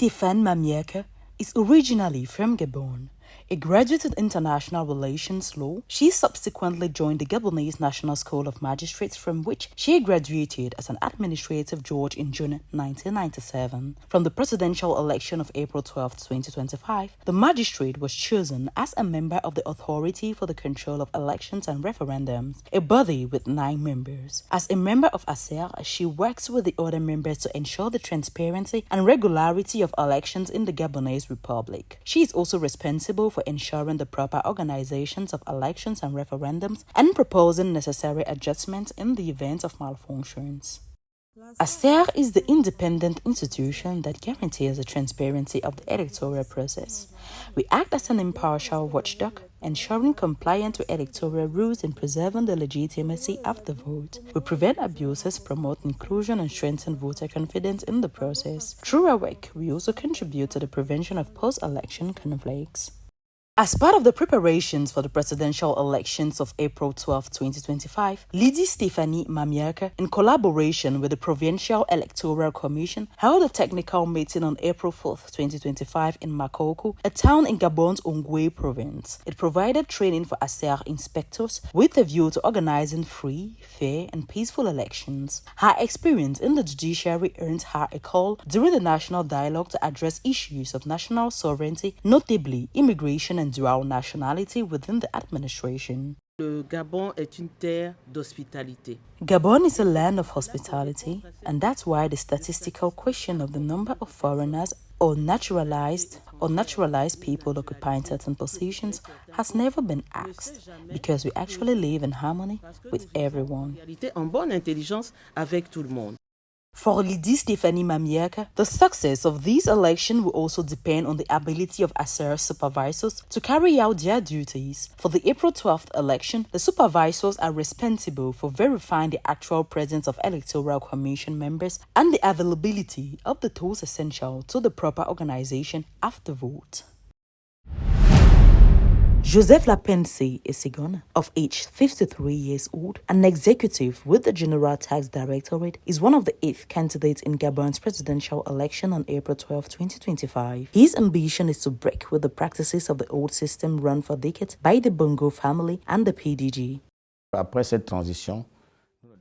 Stéphanie Mamiaka is originally from Gabon. A graduate in international relations law, she subsequently joined the Gabonese National School of Magistrates, from which she graduated as an administrative judge in June 1997. From the presidential election of April 12, 2025, the magistrate was chosen as a member of the Authority for the Control of Elections and Referendums, a body with 9 members. As a member of ASER, she works with the other members to ensure the transparency and regularity of elections in the Gabonese Republic. She is also responsible for ensuring the proper organizations of elections and referendums and proposing necessary adjustments in the event of malfunctions. ASER is the independent institution that guarantees the transparency of the electoral process. We act as an impartial watchdog, ensuring compliance with electoral rules and preserving the legitimacy of the vote. We prevent abuses, promote inclusion, and strengthen voter confidence in the process. Through our work, we also contribute to the prevention of post-election conflicts. As part of the preparations for the presidential elections of April 12, 2025, Lady Stéphanie Mamiaka, in collaboration with the Provincial Electoral Commission, held a technical meeting on April 4, 2025 in Makoko, a town in Gabon's Ongwe province. It provided training for ASER inspectors with a view to organizing free, fair, and peaceful elections. Her experience in the judiciary earned her a call during the national dialogue to address issues of national sovereignty, notably immigration and dual nationality within the administration. Le Gabon est une terre d'hospitalité. Gabon is a land of hospitality, and that's why the statistical question of the number of foreigners or naturalized people occupying certain positions has never been asked, because we actually live in harmony with everyone. En bonne intelligence avec tout le monde. For Lady Stéphanie Mamiaka, the success of this election will also depend on the ability of ASER supervisors to carry out their duties. For the April 12th election, the supervisors are responsible for verifying the actual presence of Electoral Commission members and the availability of the tools essential to the proper organization of the vote. Joseph Lapensée Essingone, of age 53 years old, an executive with the General Tax Directorate, is one of the 8th candidates in Gabon's presidential election on April 12, 2025. His ambition is to break with the practices of the old system run for decades by the Bongo family and the PDG. Après cette transition,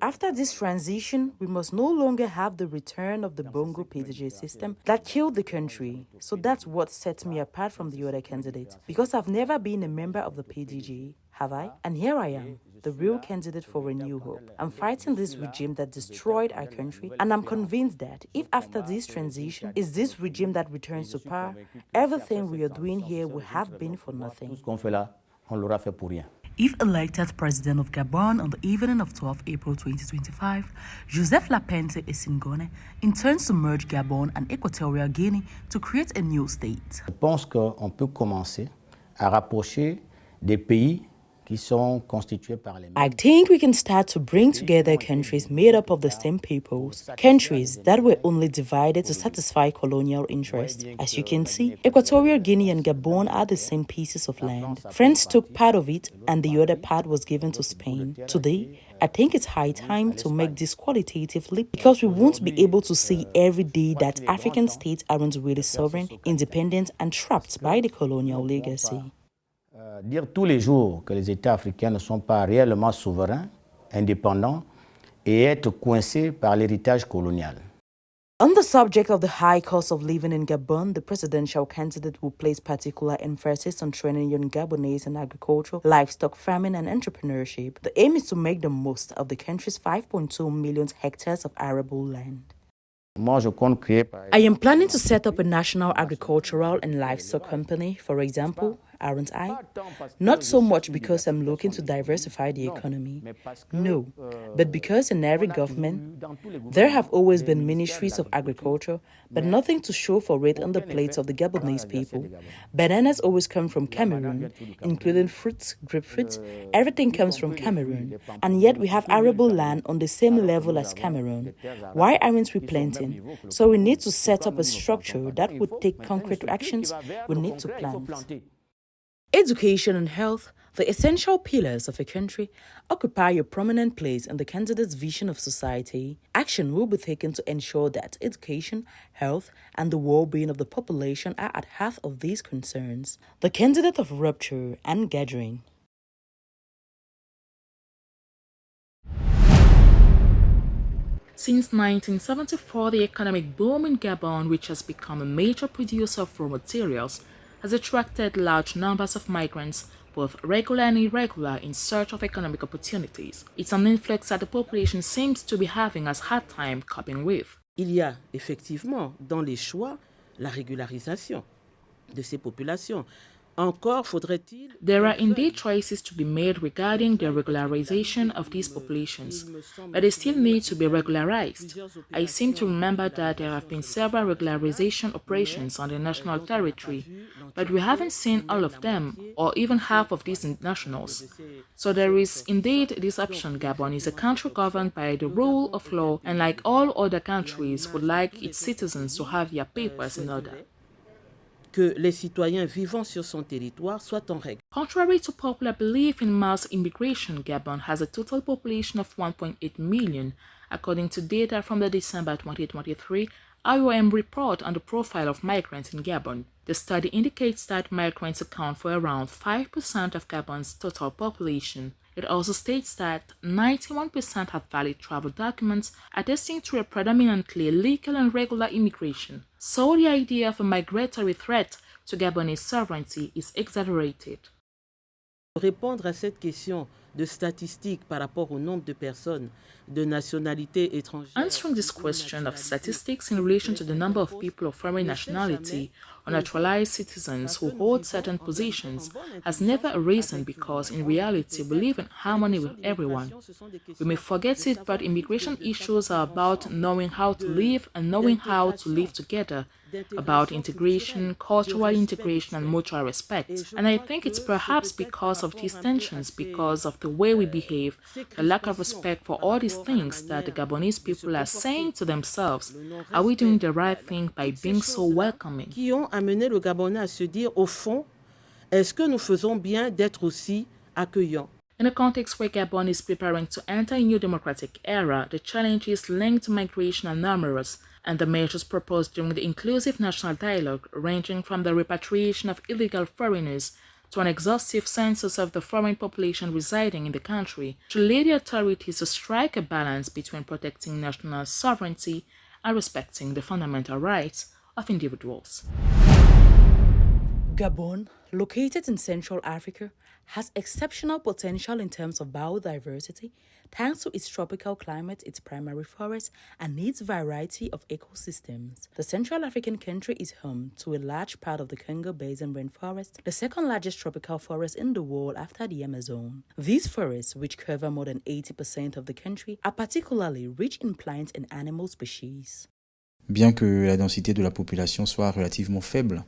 After this transition, we must no longer have the return of the Bongo PDG system that killed the country. So that's what sets me apart from the other candidates. Because I've never been a member of the PDG, have I? And here I am, the real candidate for a new hope. I'm fighting this regime that destroyed our country, and I'm convinced that if after this transition is this regime that returns to power, everything we are doing here will have been for nothing. tout ce qu'on fait là, on l'aura fait pour rien. If elected president of Gabon on the evening of 12 April 2025, Joseph Lapensée Essingone intends to merge Gabon and Equatorial Guinea to create a new state. Je pense qu'on peut commencer à rapprocher des pays qui sont constitués par les mêmes. I think we can start to bring together countries made up of the same peoples, countries that were only divided to satisfy colonial interests. As you can see, Equatorial Guinea and Gabon are the same pieces of land. France took part of it and the other part was given to Spain. Today, I think it's high time to make this qualitative leap, because we won't be able to see every day that African states aren't really sovereign, independent, and trapped by the colonial legacy. Dire tous les jours que les États africains ne sont pas réellement souverains, indépendants, et être coincés par l'héritage colonial. On the subject of the high cost of living in Gabon, the presidential candidate will place particular emphasis on training young Gabonese in agriculture, livestock farming, and entrepreneurship. The aim is to make the most of the country's 5.2 million hectares of arable land. Moi, je compte créer, I am planning to set up a national agricultural and livestock company, for example, aren't I? Not so much because I'm looking to diversify the economy. No, but because in every government, there have always been ministries of agriculture, but nothing to show for it on the plates of the Gabonese people. Bananas always come from Cameroon, including fruits, grapefruits, everything comes from Cameroon. And yet we have arable land on the same level as Cameroon. Why aren't we planting? So we need to set up a structure that would take concrete actions. We need to plant. Education and health The essential pillars of a country occupy a prominent place in the candidate's vision of society. Action will be taken to ensure that education, health, and the well-being of the population are at heart of these concerns. The candidate of rupture and gathering. Since 1974, the economic boom in Gabon, which has become a major producer of raw materials, has attracted large numbers of migrants, both regular and irregular, in search of economic opportunities. It's an influx that the population seems to be having a hard time coping with. Il y a effectivement dans les choix la régularisation de ces populations. Encore faudrait-il... There are indeed choices to be made regarding the regularization of these populations, but they still need to be regularized. I seem to remember that there have been several regularization operations on the national territory, but we haven't seen all of them, or even half of these nationals. So there is indeed this option. Gabon is a country governed by the rule of law, and like all other countries, would like its citizens to have their papers in order. Que les citoyens vivant sur son territoire soient en règle. Contrary to popular belief in mass immigration, Gabon has a total population of 1.8 million, according to data from the December 2023 IOM report on the profile of migrants in Gabon. The study indicates that migrants account for around 5% of Gabon's total population. It also states that 91% have valid travel documents, attesting to a predominantly legal and regular immigration. So the idea of a migratory threat to Gabonese sovereignty is exaggerated. Répondre à cette question de statistiques par rapport au nombre de personnes de nationalité étrangère. Answering this question of statistics in relation to the number of people of foreign nationality or naturalized citizens who hold certain positions has never arisen because in reality we live in harmony with everyone. We may forget it, but immigration issues are about knowing how to live and knowing how to live together, about integration, cultural integration, and mutual respect. And I think it's perhaps because of these tensions, because of the way we behave, the lack of respect for all these things, that the Gabonese people are saying to themselves, are we doing the right thing by being so welcoming? Qui ont amené le Gabonais à se dire, au fond, est-ce que nous faisons bien d'être aussi accueillants? In a context where Gabon is preparing to enter a new democratic era, the challenges linked to migration are numerous, and the measures proposed during the inclusive national dialogue, ranging from the repatriation of illegal foreigners to an exhaustive census of the foreign population residing in the country, should lead the authorities to strike a balance between protecting national sovereignty and respecting the fundamental rights of individuals. Gabon, located in Central Africa, has exceptional potential in terms of biodiversity, thanks to its tropical climate, its primary forests, and its variety of ecosystems. The Central African country is home to a large part of the Congo Basin rainforest, the second largest tropical forest in the world after the Amazon. These forests, which cover more than 80% of the country, are particularly rich in plant and animal species. Bien que la densité de la population soit relativement faible,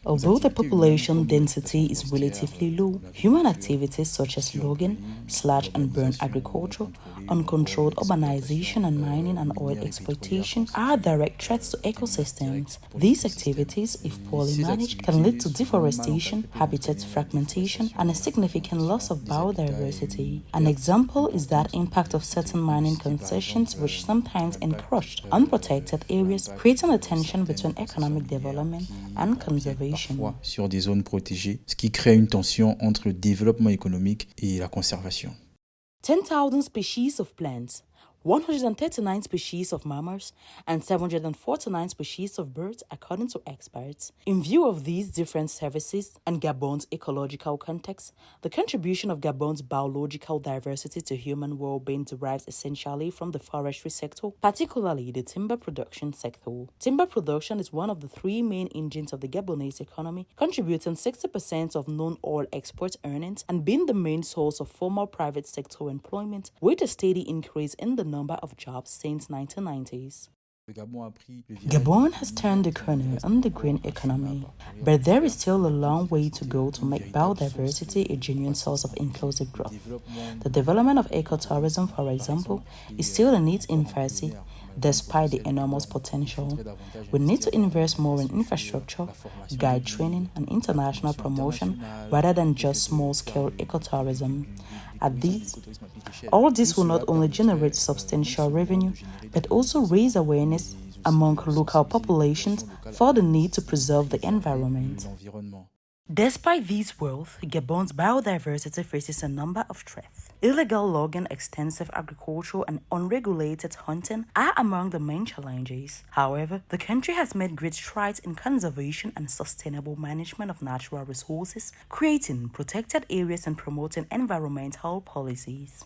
Although the population density is relatively low, human activities such as logging, slash and burn agriculture, uncontrolled urbanization and mining and oil exploitation are direct threats to ecosystems. These activities, if poorly managed, can lead to deforestation, habitat fragmentation, and a significant loss of biodiversity. An example is that impact of certain mining concessions which sometimes encroach unprotected areas, creating a tension between economic development and conservation. Sur des zones protégées, ce qui crée une tension entre le développement économique et la conservation. 10,000 species of plants, 139 species of mammals, and 749 species of birds, according to experts. In view of these different services and Gabon's ecological context, the contribution of Gabon's biological diversity to human well-being derives essentially from the forestry sector, particularly the timber production sector. Timber production is one of the three main engines of the Gabonese economy, contributing 60% of non-oil export earnings and being the main source of formal private sector employment, with a steady increase in the number of jobs since 1990s. Gabon has turned the corner on the green economy, but there is still a long way to go to make biodiversity a genuine source of inclusive growth. The development of ecotourism, for example, is still in its infancy. Despite the enormous potential, we need to invest more in infrastructure, guide training, and international promotion rather than just small-scale ecotourism. All this will not only generate substantial revenue, but also raise awareness among local populations for the need to preserve the environment. Despite these wealth, Gabon's biodiversity faces a number of threats. Illegal logging, extensive agriculture, and unregulated hunting are among the main challenges. However, the country has made great strides in conservation and sustainable management of natural resources, creating protected areas and promoting environmental policies.